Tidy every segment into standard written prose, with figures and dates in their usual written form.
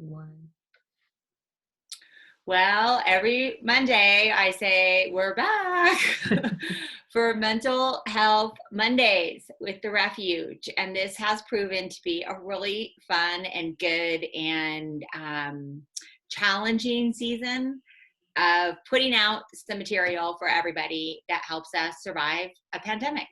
One. Well, every Monday I say we're back for Mental Health Mondays with the Refuge. And this has proven to be a really fun and good and challenging season of putting out some material for everybody that helps us survive a pandemic.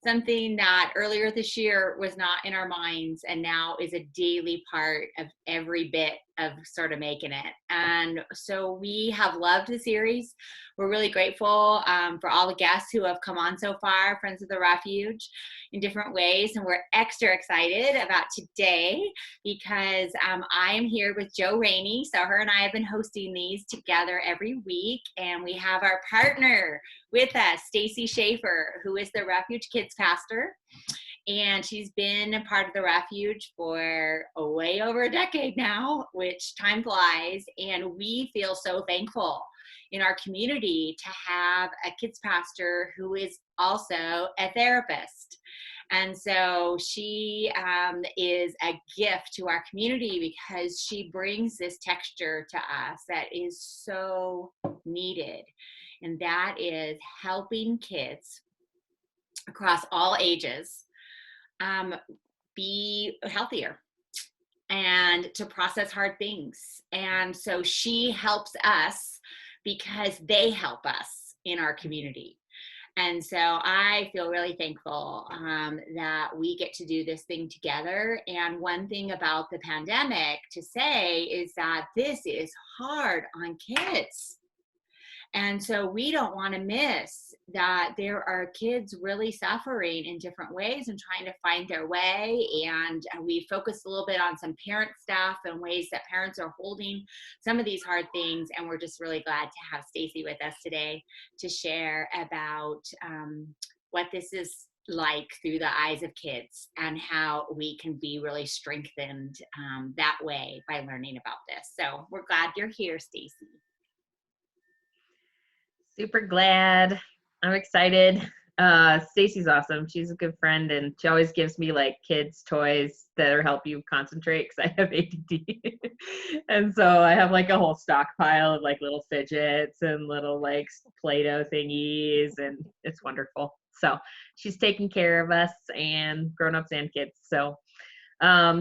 Something that earlier this year was not in our minds and now is a daily part of every bit of sort of making it. And so we have loved the series. We're really grateful for all the guests who have come on so far, Friends of the Refuge, in different ways. And we're extra excited about today because I am here with Jo Rainey. So her and I have been hosting these together every week. And we have our partner with us, Stacy Schaffer, who is the Refuge Kids Pastor. And she's been a part of the Refuge for way over a decade now, which time flies. And we feel so thankful in our community to have a kids pastor who is also a therapist. And so she is a gift to our community because she brings this texture to us that is so needed. And that is helping kids across all ages be healthier and to process hard things. And so she helps us because they help us in our community. And so I feel really thankful that we get to do this thing together. And one thing about the pandemic to say is that this is hard on kids. And so we don't want to miss that there are kids really suffering in different ways and trying to find their way. And we focus a little bit on some parent stuff and ways that parents are holding some of these hard things. And we're just really glad to have Stacy with us today to share about what this is like through the eyes of kids and how we can be really strengthened that way by learning about this. So we're glad you're here, Stacy. Super glad. I'm excited. Stacy's awesome. She's a good friend, and she always gives me like kids' toys that help you concentrate because I have ADD. And so I have like a whole stockpile of like little fidgets and little like Play-Doh thingies, and it's wonderful. So she's taking care of us and grown-ups and kids. So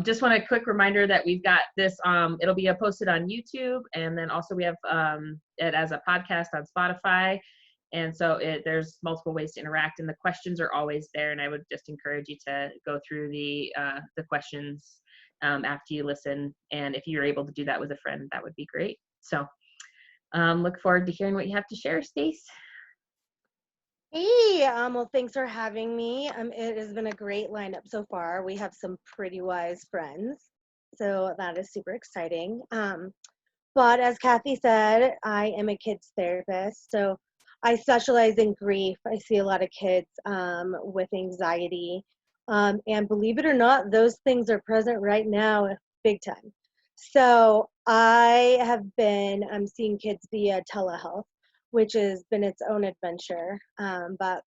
just want a quick reminder that we've got this, it'll be posted on YouTube, and then also we have it as a podcast on Spotify. And so there's multiple ways to interact, and the questions are always there. And I would just encourage you to go through the questions after you listen. And if you're able to do that with a friend, that would be great. So look forward to hearing what you have to share, Stace. Hey, well, thanks for having me. It has been a great lineup so far. We have some pretty wise friends, so that is super exciting. But as Kathy said, I am a kids therapist, so I specialize in grief. I see a lot of kids with anxiety, and believe it or not, those things are present right now, big time. So I have been seeing kids via telehealth, which has been its own adventure. But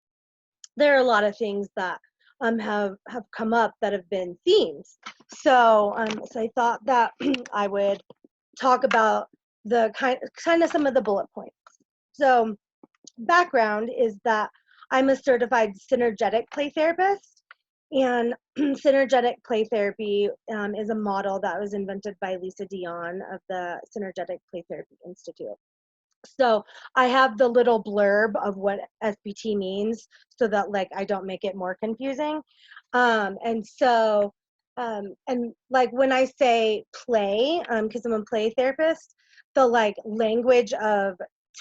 there are a lot of things that have come up that have been themes. So I thought that I would talk about the kind of some of the bullet points. So background is that I'm a certified synergetic play therapist, and synergetic play therapy is a model that was invented by Lisa Dion of the Synergetic Play Therapy Institute. So I have the little blurb of what SPT means so that like I don't make it more confusing. And like when I say play, because I'm a play therapist, the like language of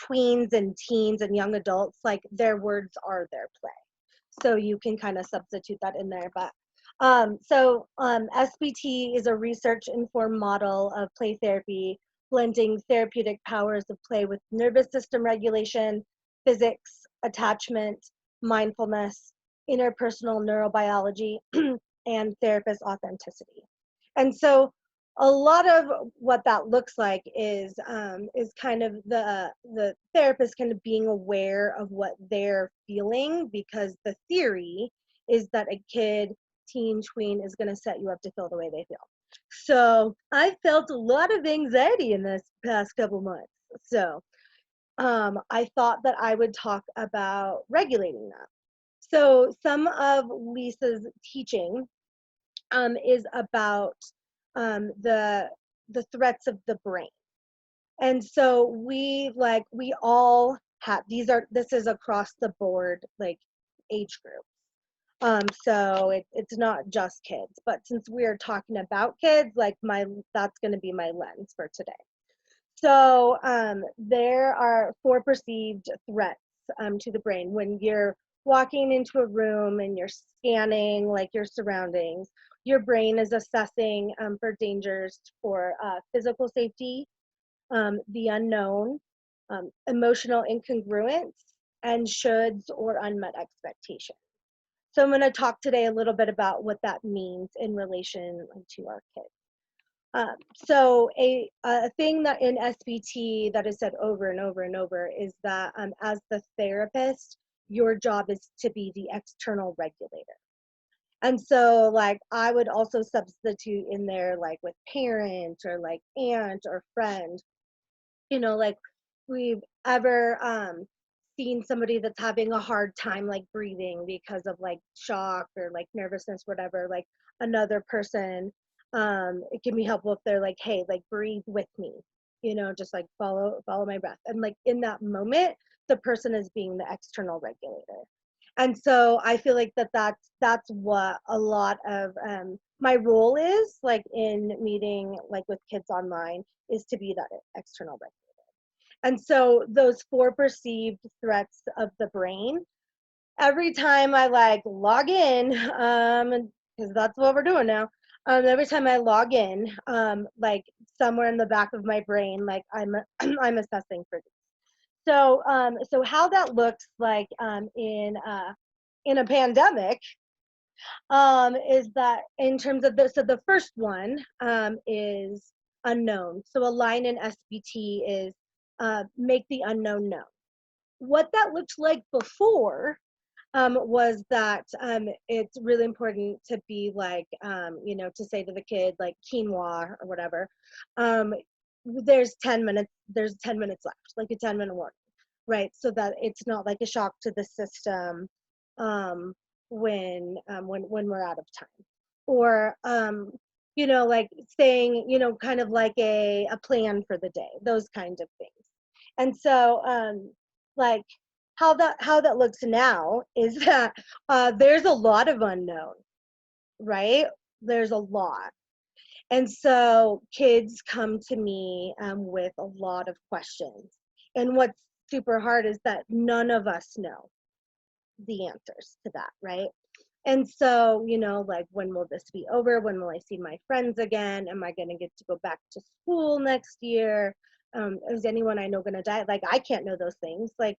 tweens and teens and young adults, like their words are their play. So you can kind of substitute that in there. But SPT is a research-informed model of play therapy, blending therapeutic powers of play with nervous system regulation, physics, attachment, mindfulness, interpersonal neurobiology, and therapist authenticity. And so a lot of what that looks like is kind of the therapist kind of being aware of what they're feeling, because the theory is that a kid, teen, tween is going to set you up to feel the way they feel. So I felt a lot of anxiety in this past couple months. So I thought that I would talk about regulating that. So some of Lisa's teaching is about the threats of the brain. And so we all have this is across the board, like, age group. So it's not just kids, but since we're talking about kids, like, that's going to be my lens for today. So there are 4 perceived threats to the brain when you're walking into a room and you're scanning, like, your surroundings. Your brain is assessing for dangers for physical safety, the unknown, emotional incongruence, and shoulds or unmet expectations. So I'm going to talk today a little bit about what that means in relation to our kids. So a thing that in SBT that is said over and over and over is that as the therapist, your job is to be the external regulator. And so, like, I would also substitute in there, like, with parent or like aunt or friend, like, we've ever seen somebody that's having a hard time, like, breathing because of, like, shock or like nervousness, whatever, like, another person, it can be helpful if they're like, hey, like, breathe with me, just like follow my breath. And, like, in that moment, the person is being the external regulator. And so I feel like that's what a lot of my role is, like, in meeting, like, with kids online, is to be that external regulator. And so those 4 perceived threats of the brain, every time I, like, log in, because that's what we're doing now. Every time I log in, like, somewhere in the back of my brain, like, I'm I'm assessing for these. So how that looks like in a pandemic, is that in terms of so the first one is unknown. So a line in SBT is make the unknown known. What that looked like before was that it's really important to be like, to say to the kid, like, quinoa or whatever. There's 10 minutes left, like a 10-minute warning, right? So that it's not like a shock to the system um, when we're out of time, or like saying, kind of like a plan for the day, those kinds of things. And so like, how that looks now is that there's a lot of unknown, right? There's a lot. And so kids come to me with a lot of questions. And what's super hard is that none of us know the answers to that, right? And so, like, when will this be over? When will I see my friends again? Am I going to get to go back to school next year? Is anyone I know going to die? Like, I can't know those things. Like,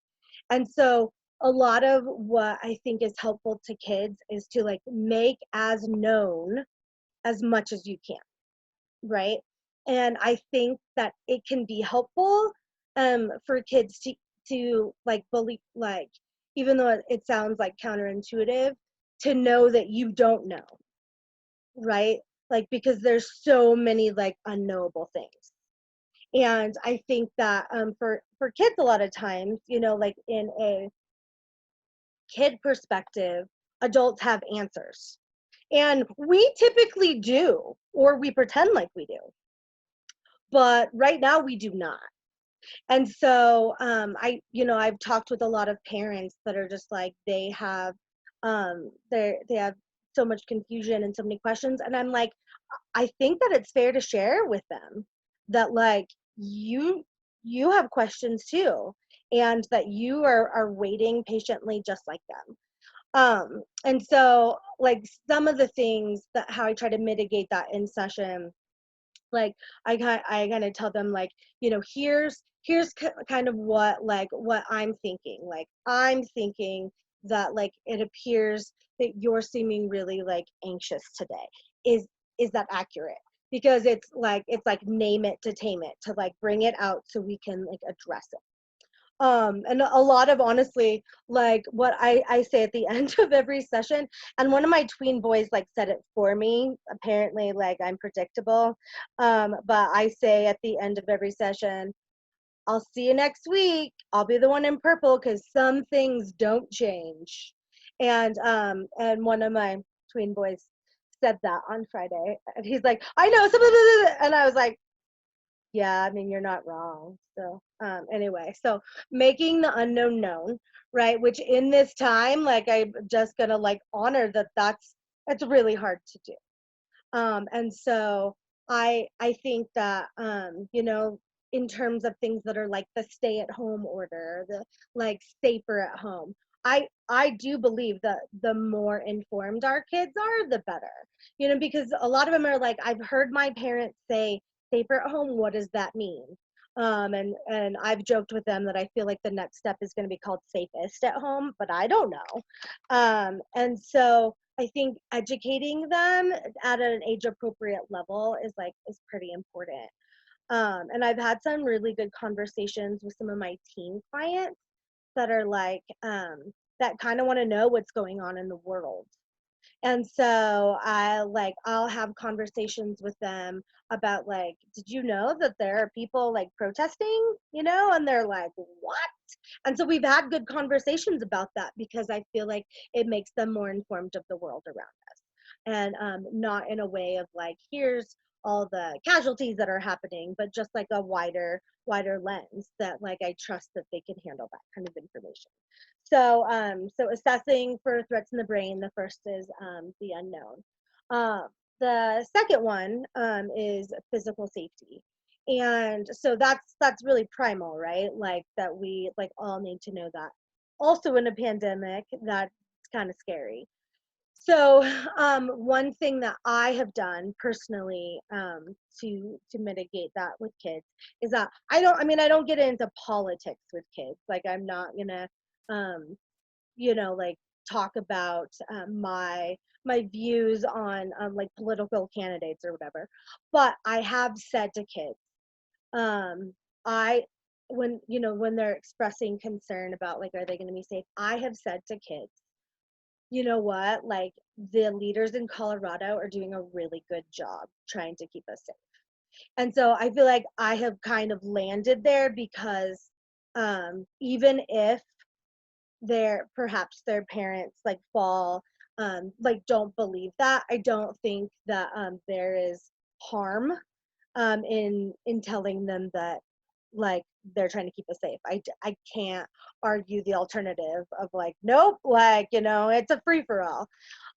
and so a lot of what I think is helpful to kids is to, like, make as known as much as you can, right? And I think that it can be helpful for kids to like believe, like, even though it sounds like counterintuitive, to know that you don't know, right? Like, because there's so many, like, unknowable things. And I think that for kids, a lot of times, like, in a kid perspective, adults have answers. And we typically do, or we pretend like we do. But right now we do not. And so I've talked with a lot of parents that are just like, they have they have so much confusion and so many questions, and I'm like, I think that it's fair to share with them that, like, you have questions too, and that you are waiting patiently just like them. And so, like, some of the things that how I try to mitigate that in session, like, I kind of tell them, like, here's kind of what I'm thinking. Like, I'm thinking that, like, it appears that you're seeming really, like, anxious today. Is that accurate? Because it's like name it to tame it, to, like, bring it out so we can, like, address it. And a lot of, honestly, like what I say at the end of every session, and one of my tween boys like said it for me. Apparently, like I'm predictable. But I say at the end of every session, I'll see you next week. I'll be the one in purple because some things don't change. And one of my tween boys said that on Friday. And he's like, I know some, and I was like, yeah, I mean, you're not wrong. So, anyway, so making the unknown known, right? Which in this time, like, I'm just gonna like honor that that's really hard to do. And so I think that in terms of things that are like the stay at home order, the like safer at home, I do believe that the more informed our kids are, the better. Because a lot of them are like, I've heard my parents say safer at home, what does that mean? And I've joked with them that I feel like the next step is going to be called safest at home, but I don't know. And so I think educating them at an age appropriate level is pretty important. And I've had some really good conversations with some of my teen clients that are like that kind of want to know what's going on in the world. And so I'll have conversations with them about like, did you know that there are people like protesting, and they're like, what? And so we've had good conversations about that because I feel like it makes them more informed of the world around us. And not in a way of like, here's all the casualties that are happening, but just like a wider lens that like I trust that they can handle that kind of information. So assessing for threats in the brain, the first is the unknown. The second one is physical safety. And so that's really primal, right? Like that we like all need to know that. Also in a pandemic, that's kind of scary. So one thing that I have done personally to mitigate that with kids is that I don't get into politics with kids. Like I'm not gonna um, like talk about my views on like political candidates or whatever. But I have said to kids, um, I when they're expressing concern about like are they going to be safe, I have said to kids, you know what, like the leaders in Colorado are doing a really good job trying to keep us safe. And so I feel like I have kind of landed there because even if perhaps their parents like fall like don't believe that, I don't think that there is harm in telling them that like they're trying to keep us safe. I can't argue the alternative of like nope, like it's a free for all.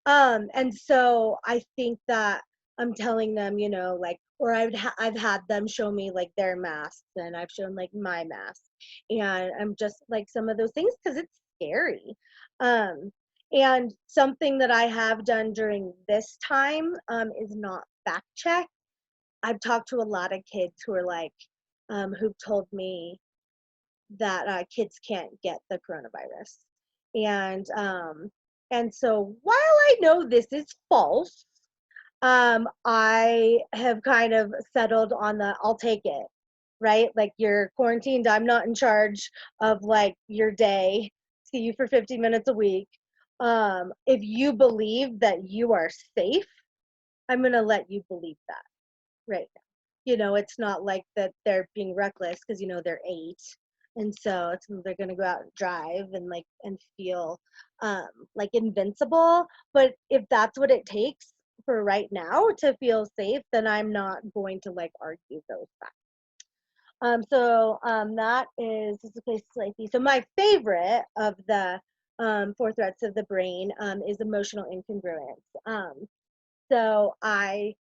And so I think that I'm telling them, like, or I've had them show me like their masks, and I've shown like my mask, and I'm just like some of those things because it's scary. Um, and something that I have done during this time is not fact check. I've talked to a lot of kids who are like, who've told me that kids can't get the coronavirus. And so while I know this is false, I have kind of settled on the I'll take it, right? Like you're quarantined, I'm not in charge of like your day. See you for 50 minutes a week. If you believe that you are safe, I'm gonna let you believe that right now. It's not like that they're being reckless because they're 8, and so they're gonna go out and drive and like and feel like invincible. But if that's what it takes for right now to feel safe, then I'm not going to like argue those facts. That is this is a place to safety. So my favorite of the 4 threats of the brain is emotional incongruence. So I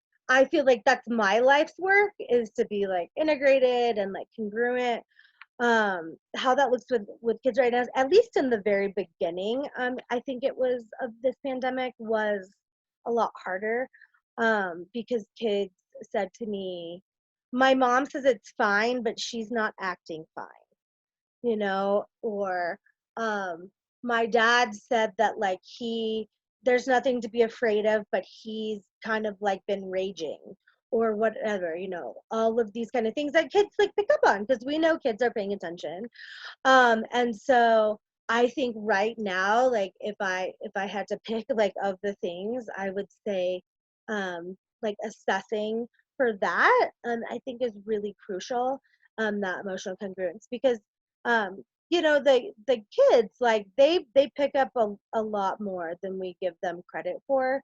feel like that's my life's work, is to be like integrated and like congruent. How that looks with kids right now, at least in the very beginning, I think it was of this pandemic was a lot harder because kids said to me, my mom says it's fine, but she's not acting fine, or my dad said that like there's nothing to be afraid of, but he's kind of like been raging, or whatever, all of these kind of things that kids like pick up on, because we know kids are paying attention. And so I think right now, like if I had to pick like of the things, I would say like assessing for that, I think is really crucial, that emotional congruence, because um the kids, like they pick up a lot more than we give them credit for.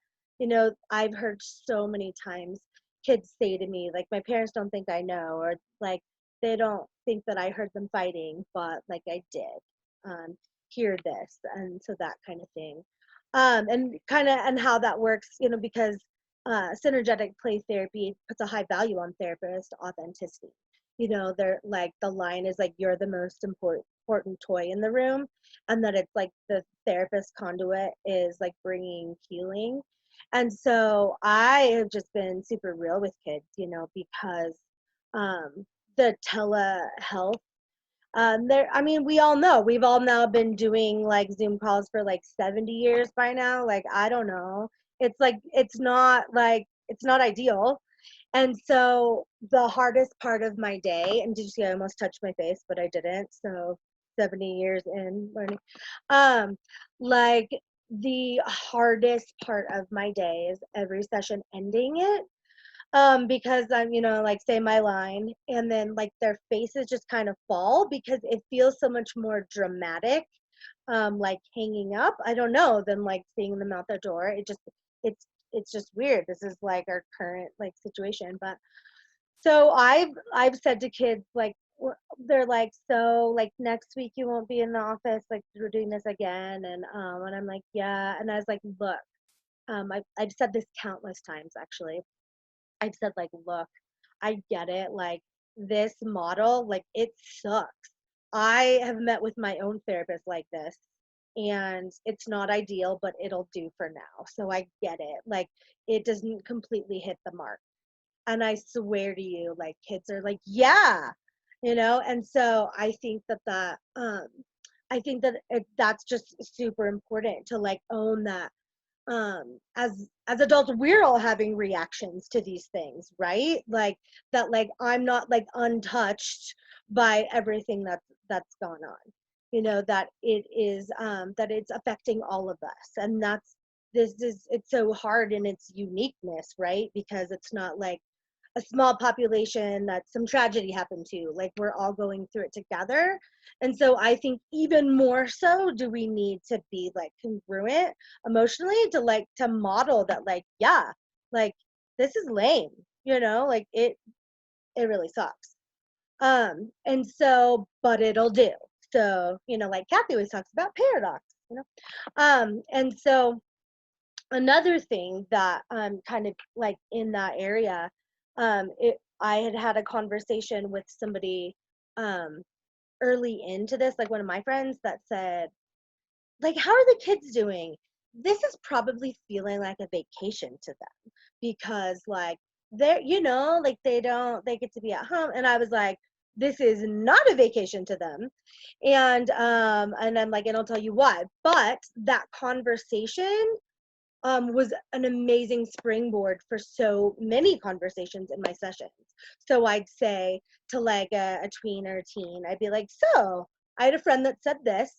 I've heard so many times kids say to me, like, my parents don't think I know, or like they don't think that I heard them fighting, but like I did hear this, and so that kind of thing. And how that works, because synergetic play therapy puts a high value on therapist authenticity. They're like, the line is like, you're the most important toy in the room, and that it's like the therapist conduit is like bringing healing. And so I have just been super real with kids, because the telehealth, I mean, we all know, we've all now been doing like Zoom calls for like 70 years by now. Like, I don't know. It's like, it's not ideal. And so the hardest part of my day, and did you see I almost touched my face, but I didn't. So 70 years in learning, like the hardest part of my day is every session ending it, because I'm, like, say my line, and then like their faces just kind of fall because it feels so much more dramatic, like hanging up, I don't know, than like seeing them out the door. It's it's just weird. This is like our current like situation. But so I've said to kids, like, they're like, so like next week you won't be in the office, like we're doing this again. And I'm like, yeah. And I was like, look, I've said this countless times, actually. I've said, like, look, I get it. Like, this model, like, it sucks. I have met with my own therapist like this, and it's not ideal, but it'll do for now. So I get it. Like, it doesn't completely hit the mark. And I swear to you, like, kids are like, yeah, And so I think that that's just super important to like own that, as adults we're all having reactions to these things, right? Like that, like I'm not like untouched by everything that's gone on, that it is, that it's affecting all of us. And that's this is it's so hard in its uniqueness, right? Because it's not like a small population that some tragedy happened to. Like, we're all going through it together. And so I think even more so do we need to be like congruent emotionally, to like to model that, like, yeah, like this is lame, like it really sucks. And so, but it'll do. So, like Kathy always talks about paradox, and so another thing that kind of like in that area, I had a conversation with somebody um early into this, like one of my friends, that said, like, how are the kids doing? This is probably feeling like a vacation to them, because like they're, like they get to be at home. And I was like, this is not a vacation to them. And I'm like, and I'll tell you why. But that conversation was an amazing springboard for so many conversations in my sessions. So I'd say to like a tween or a teen, I'd be like, so I had a friend that said this,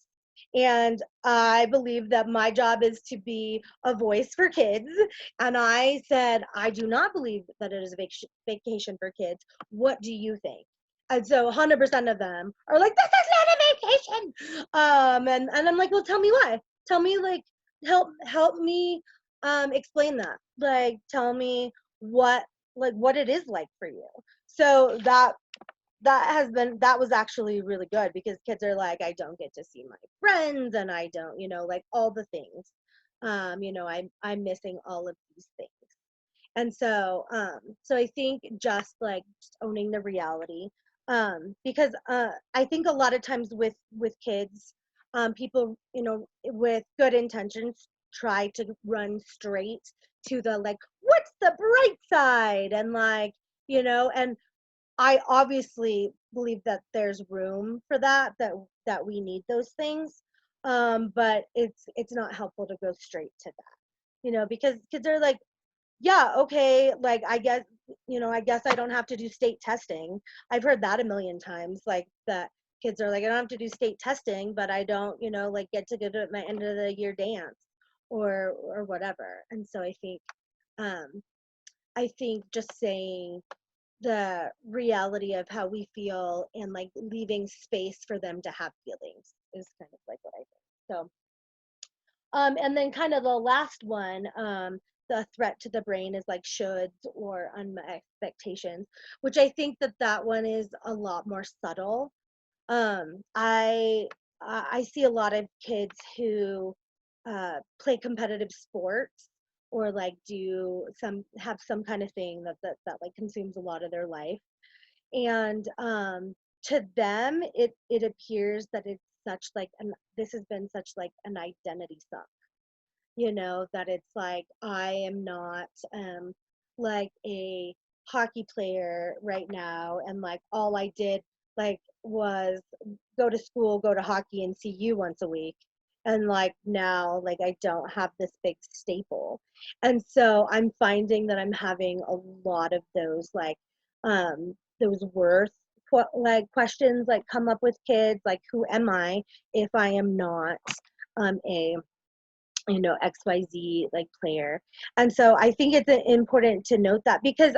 and I believe that my job is to be a voice for kids. And I said, I do not believe that it is a vacation for kids. What do you think? And so 100% of them are like, this is not a vacation. And I'm like, well, tell me why. Tell me, like, help me explain that. Like, tell me what it is like for you. So that was actually really good, because kids are like, I don't get to see my friends, and I don't, like all the things. I'm missing all of these things. And so so I think just like just owning the reality, because I think a lot of times with kids, people, with good intentions, try to run straight to the, like, what's the bright side, and like, and I obviously believe that there's room for that we need those things, but it's not helpful to go straight to that, because kids are like, yeah, okay, like, I guess, I guess I don't have to do state testing. I've heard that a million times, like that kids are like, I don't have to do state testing, but I don't, like get to go to my end of the year dance or whatever. And so um, I think just saying the reality of how we feel and like leaving space for them to have feelings is kind of like what I think. So, and then kind of the last one, the threat to the brain is like shoulds or unmet expectations, which I think that one is a lot more subtle. I see a lot of kids who play competitive sports or like have some kind of thing that like consumes a lot of their life, and to them it appears that it's such like an this has been such like an identity suck, that it's like I am not like a hockey player right now, and like all I did like was go to school, go to hockey, and see you once a week, and like now like I don't have this big staple. And so I'm finding that I'm having a lot of those worth like questions like come up with kids, like who am I if I am not a XYZ like player. And so I think it's important to note that, because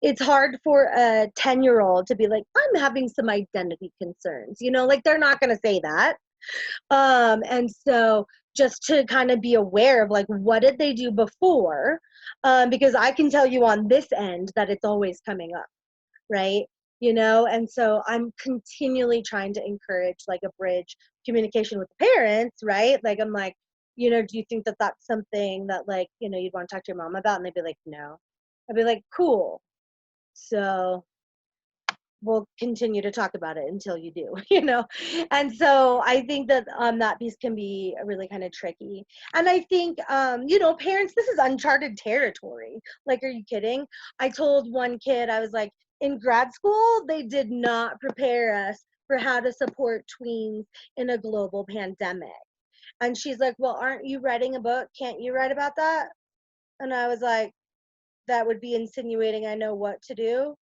it's hard for a 10-year-old to be like, I'm having some identity concerns, like they're not going to say that. And so just to kind of be aware of like, what did they do before? Because I can tell you on this end that it's always coming up, right? And so I'm continually trying to encourage like a bridge communication with the parents, right? Like I'm like, do you think that that's something that like, you'd want to talk to your mom about? And they'd be like, no. I'd be like, cool. So we'll continue to talk about it until you do, And so I think that that piece can be really kind of tricky. And I think, parents, this is uncharted territory. Like, are you kidding? I told one kid, I was like, in grad school, they did not prepare us for how to support tweens in a global pandemic. And she's like, well, aren't you writing a book? Can't you write about that? And I was like, that would be insinuating I know what to do.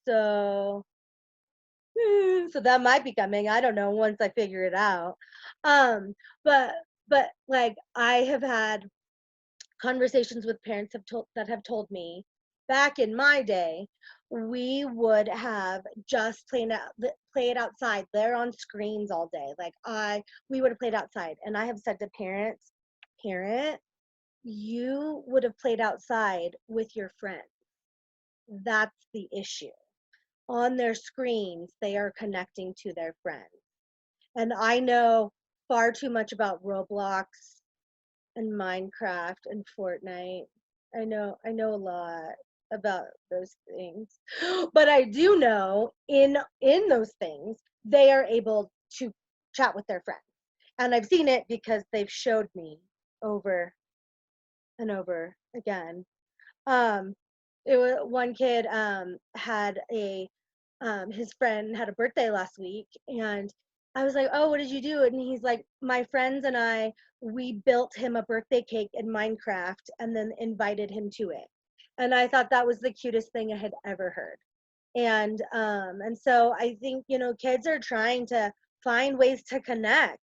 So that might be coming. I don't know, once I figure it out. Um, but like I have had conversations with parents that have told me back in my day, we would have just play it outside. They're on screens all day. Like we would have played outside. And I have said to parents, parent, you would have played outside with your friends. That's the issue. On their screens, they are connecting to their friends. And I know far too much about Roblox and Minecraft and Fortnite. I know a lot about those things. But I do know in those things, they are able to chat with their friends. And I've seen it because they've showed me over and over again. It was one kid had his friend had a birthday last week, and I was like, oh, what did you do? And he's like, my friends and we built him a birthday cake in Minecraft and then invited him to it. And I thought that was the cutest thing I had ever heard. And so I think, kids are trying to find ways to connect,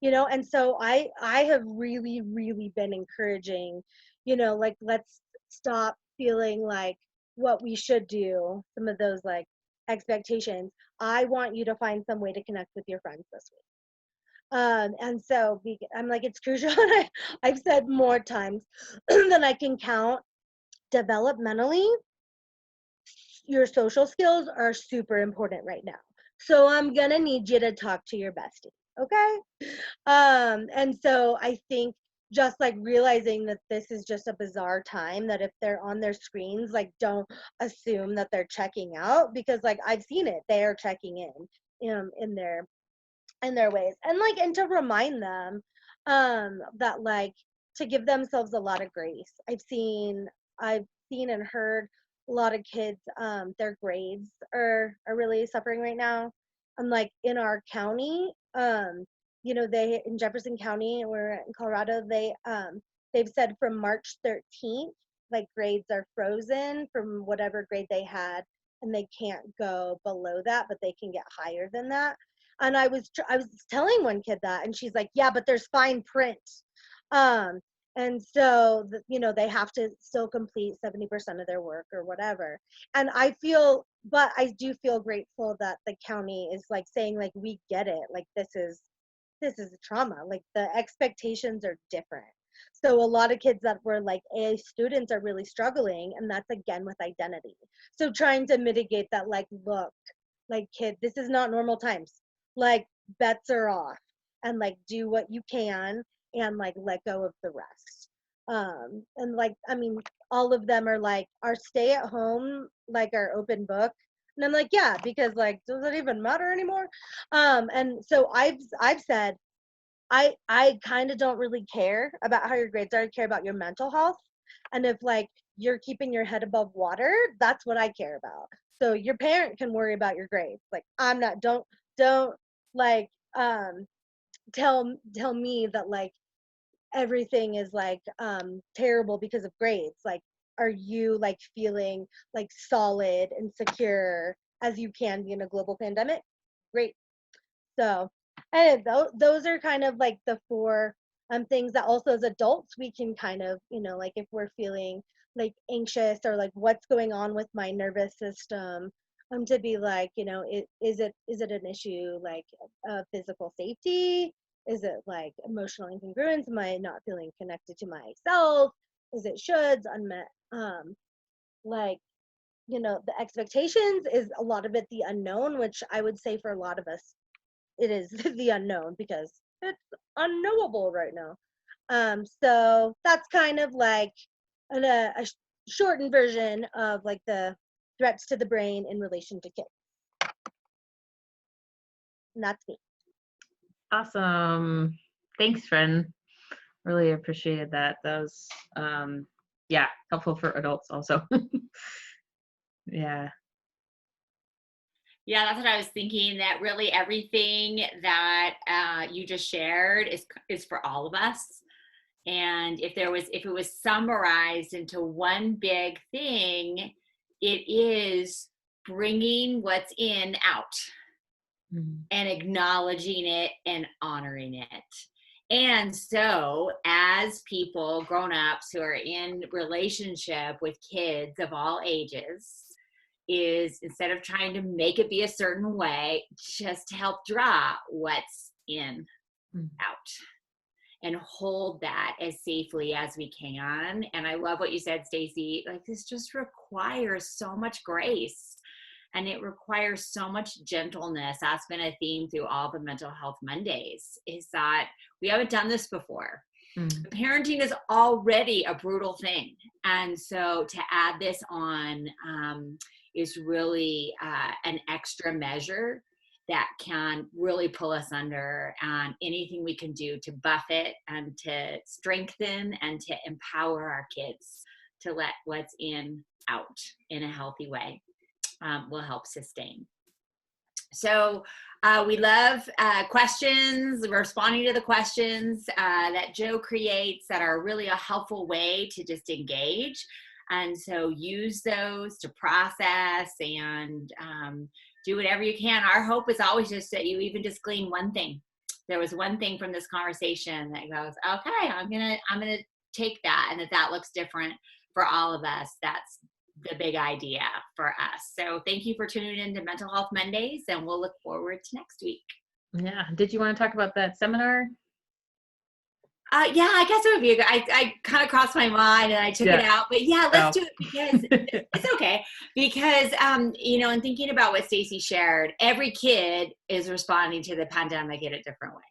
and so I have really, really been encouraging, like, let's stop feeling like what we should do, some of those like expectations. I want you to find some way to connect with your friends this week. And so I'm like, it's crucial. And I've said more times than I can count, developmentally, your social skills are super important right now. So I'm gonna need you to talk to your bestie, okay? And so I think just like realizing that this is just a bizarre time, that if they're on their screens, like don't assume that they're checking out, because like I've seen it, they are checking in their ways. And to remind them that like to give themselves a lot of grace. I've seen and heard a lot of kids, their grades are really suffering right now. And like in our county, they in Jefferson County, we're in Colorado, they've said from March 13th like grades are frozen from whatever grade they had, and they can't go below that, but they can get higher than that. And I was telling one kid that, and she's like, yeah, but there's fine print. Um, and so, they have to still complete 70% of their work or whatever. And but I do feel grateful that the county is like saying, like, we get it. Like, this is trauma. Like, the expectations are different. So a lot of kids that were like A students are really struggling, and that's again with identity. So trying to mitigate that, like, look, like, kid, this is not normal times. Like, bets are off, and like do what you can, and like let go of the rest. And like, I mean, all of them are like, our stay at home, like, our open book. And I'm like, yeah, because like, does it even matter anymore? And so I've said, I kind of don't really care about how your grades are. I care about your mental health. And if like you're keeping your head above water, that's what I care about. So your parent can worry about your grades. Like, I'm not, don't like tell me that like everything is like terrible because of grades. Like, are you like feeling like solid and secure as you can be in a global pandemic? Great. So, and those are kind of like the four things that also as adults we can kind of, like, if we're feeling like anxious or like what's going on with my nervous system, to be like, is it an issue like physical safety? Is it like emotional incongruence? Am I not feeling connected to myself? Is it shoulds, unmet, like, the expectations? Is a lot of it the unknown, which I would say for a lot of us it is the unknown because it's unknowable right now. So that's kind of like a shortened version of like the threats to the brain in relation to kids. And that's me. Awesome. Thanks, friend. Really appreciated that. That was, yeah, helpful for adults also. Yeah. Yeah, that's what I was thinking, that really everything that you just shared is for all of us. And if it was summarized into one big thing, it is bringing what's in out and acknowledging it and honoring it. And so as people, grown-ups who are in relationship with kids of all ages, is instead of trying to make it be a certain way, just to help draw what's in out and hold that as safely as we can. And I love what you said, Stacy, like, this just requires so much grace and it requires so much gentleness. That's been a theme through all the Mental Health Mondays, is that we haven't done this before. Parenting is already a brutal thing. And so to add this on is really an extra measure that can really pull us under, and anything we can do to buff it and to strengthen and to empower our kids to let what's in out in a healthy way will help sustain. So we love questions, responding to the questions that Joe creates that are really a helpful way to just engage. And so use those to process and do whatever you can. Our hope is always just that you even just glean one thing. There was one thing from this conversation that goes, okay, I'm gonna take that, and that looks different for all of us. That's the big idea for us. So thank you for tuning in to Mental Health Mondays, and we'll look forward to next week. Yeah. Did you want to talk about that seminar? Yeah, I guess it would be a good, I kind of crossed my mind and I took it out, but yeah, let's do it, because it's okay. Because, in thinking about what Stacy shared, every kid is responding to the pandemic in a different way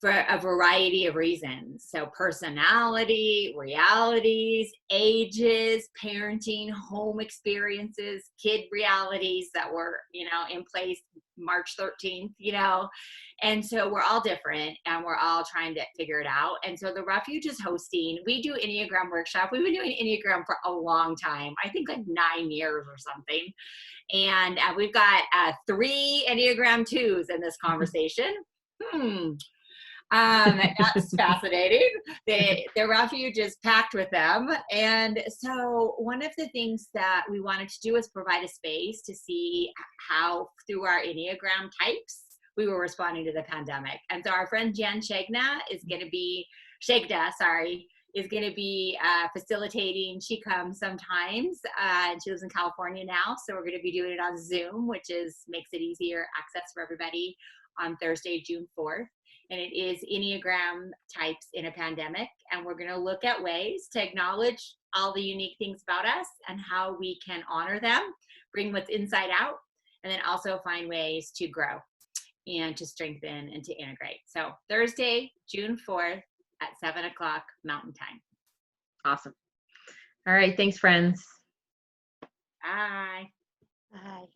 for a variety of reasons. So personality, realities, ages, parenting, home experiences, kid realities that were, in place March 13th, and so we're all different and we're all trying to figure it out. And so the Refuge is hosting, we do Enneagram workshop. We've been doing Enneagram for a long time. I think like 9 years or something. And we've got 3 Enneagram 2s in this conversation. That's fascinating. Their refuge is packed with them. And so one of the things that we wanted to do was provide a space to see how through our Enneagram types, we were responding to the pandemic. And so our friend Jen Shagda is going to be facilitating. She comes sometimes, and she lives in California now. So we're going to be doing it on Zoom, which makes it easier access for everybody on Thursday, June 4th. And it is Enneagram types in a pandemic. And we're going to look at ways to acknowledge all the unique things about us and how we can honor them, bring what's inside out, and then also find ways to grow and to strengthen and to integrate. So Thursday, June 4th at 7:00 Mountain Time. Awesome. All right. Thanks, friends. Bye. Bye.